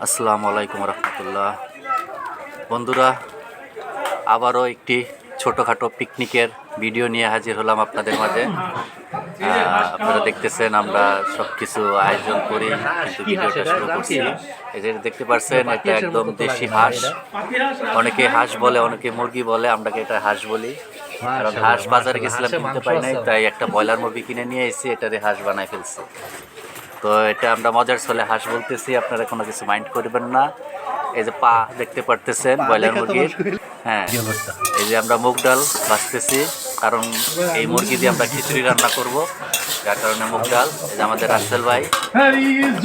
আসসালামু আলাইকুম রহমতুল্লাহ। বন্ধুরা, আবারও একটি ছোটোখাটো পিকনিকের ভিডিও নিয়ে হাজির হলাম আপনাদের মাঝে। আপনারা দেখতেছেন আমরা সব কিছু আয়োজন করি, কিন্তু ভিডিওটা শুরু করছি। এই যে দেখতে পাচ্ছেন, এটা একদম দেশি হাঁস। অনেকে হাঁস বলে, অনেকে মুরগি বলে, আমরা এটা হাঁস বলি। কারণ হাঁস বাজারে গেছিলাম, কিনতে পাই নাই, তাই একটা ব্রয়লার মুরগি কিনে নিয়ে এসেছি, এটারে হাঁস বানাই ফেলছি। তো এটা আমরা মজার ছলে হাঁস বলতেছি, আপনারা কোনো কিছু মাইন্ড করবেন না। এই যে পা দেখতে পারতেছেন ব্রয়লার মুরগির। হ্যাঁ, এই যে আমরা মুগ ডাল ভাজতেছি, কারণ এই মুরগি দিয়ে আমরা খিচুড়ি রান্না করব, যার কারণে মুগ ডাল। এই যে আমাদের রাসেল ভাই,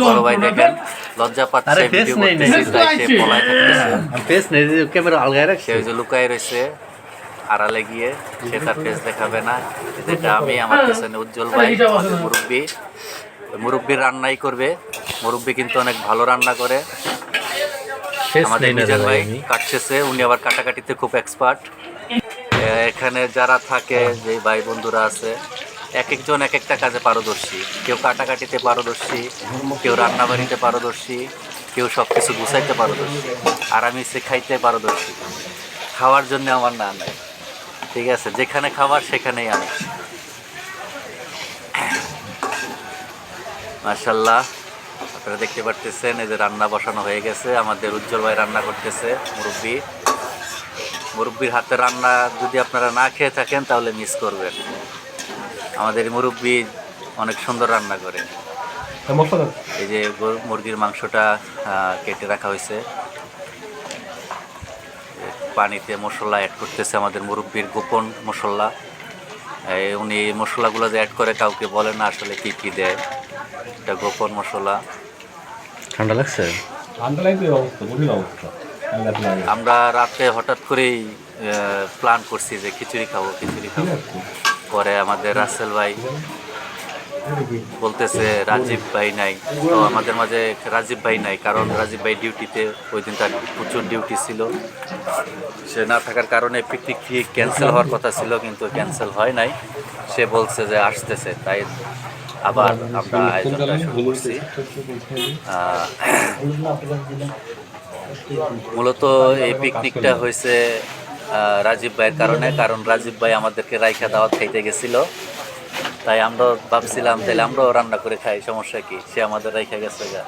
বড় ভাই দেখেন লজ্জা পাচ্ছে, ভিডিও করতেছি তাই সে পলায় থাকতেছে। সে ওই যে লুকায় রয়েছে আড়ালে গিয়ে, সে তার ফেস দেখাবে না। যেটা আমি, আমার পেছনে উজ্জ্বল ভাই, আমাদের মুরব্বী। মুরব্বীর রান্নাই করবে। মুরব্বী কিন্তু অনেক ভালো রান্না করে। আমাদের নিজের ভাই কাটতেছে, উনি আবার কাটাকাটিতে খুব এক্সপার্ট। এখানে যারা থাকে, যে ভাই বন্ধুরা আছে, এক একজন এক একটা কাজে পারদর্শী। কেউ কাটাকাটিতে পারদর্শী, কেউ রান্নাবাড়িতে পারদর্শী, কেউ সব কিছু গুছাইতে পারদর্শী, আর আমি সে খাইতে পারদর্শী। খাওয়ার জন্য আমার না নাই, ঠিক আছে, যেখানে খাবার সেখানেই আমি। মাশাআল্লাহ, আপনারা দেখতে পারতেছেন এই যে রান্না বসানো হয়ে গেছে। আমাদের উজ্জ্বল ভাই রান্না করতেছে, মুরব্বির হাতে রান্না যদি আপনারা না খেয়ে থাকেন তাহলে মিস করবেন। আমাদের মুরব্বি অনেক সুন্দর রান্না করে। এই যে মুরগির মাংসটা কেটে রাখা হয়েছে, পানিতে মশলা অ্যাড করতেছে আমাদের মুরব্বির গোপন মশলা। উনি এই মশলাগুলো যে অ্যাড করে কাউকে বলে না আসলে কি কি দেয়, এটা গোপন মশলা। ঠান্ডা লাগছে? আমরা রাতে হঠাৎ করেই প্ল্যান করছি যে খিচুড়ি খাবো। পরে আমাদের রাসেল ভাই বলতেছে রাজীব ভাই নাই, তো আমাদের মাঝে রাজীব ভাই নাই, কারণ রাজীব ভাই ডিউটিতে, ওই দিন তার প্রচুর ডিউটি ছিল। সে না থাকার কারণে পিকনিকটি ক্যান্সেল হওয়ার কথা ছিল, কিন্তু ক্যান্সেল হয় নাই। সে বলছে যে আসতেছে, তাই আবার আমরা আয়োজনটা শুরু করছি। মূলত এই পিকনিকটা হয়েছে রাজীব ভাইয়ের কারণে, কারণ রাজীব ভাই আমাদেরকে রাইখা দাওয়াত খাইতে গেছিল। তাই আমরা ভাবছিলাম তাহলে আমরাও রান্না করে খাই, সমস্যা কি, সে আমাদের রাইখা গেছে গা।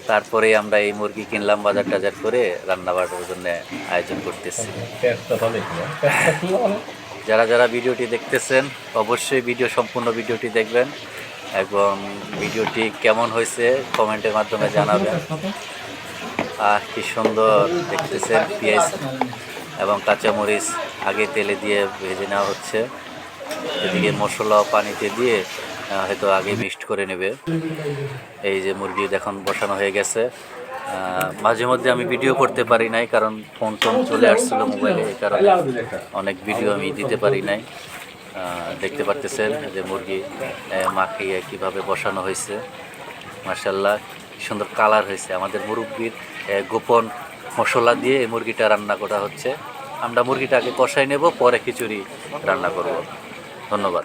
তারপরে আমরা এই মুরগি কিনলাম বাজার টাজার করে, রান্না বাড়ার জন্য আয়োজন করতেছি। যারা যারা ভিডিওটি দেখতেছেন অবশ্যই সম্পূর্ণ ভিডিওটি দেখবেন, এবং ভিডিওটি কেমন হয়েছে কমেন্টের মাধ্যমে জানাবেন। কি সুন্দর দেখতেছেন, পেঁয়াজ এবং কাঁচামরিচ আগে তেলে দিয়ে ভেজে নেওয়া হচ্ছে। এদিকে মশলা পানিতে দিয়ে হয়তো আগে মিক্সড করে নেবে। এই যে মুরগি এখন বসানো হয়ে গেছে। মাঝে মধ্যে আমি ভিডিও করতে পারি নাই, কারণ ফোন চলে আসছিল মোবাইলে, এই কারণে অনেক ভিডিও আমি দিতে পারি নাই। দেখতে পারতেছেন যে মুরগি মাখিয়ে কীভাবে বসানো হয়েছে। মাশাআল্লাহ, সুন্দর কালার হয়েছে। আমাদের মুরব্বির গোপন মশলা দিয়ে এই মুরগিটা রান্না করা হচ্ছে। আমরা মুরগিটা আগে কষাই নেব, পরে খিচুড়ি রান্না করব। ধন্যবাদ।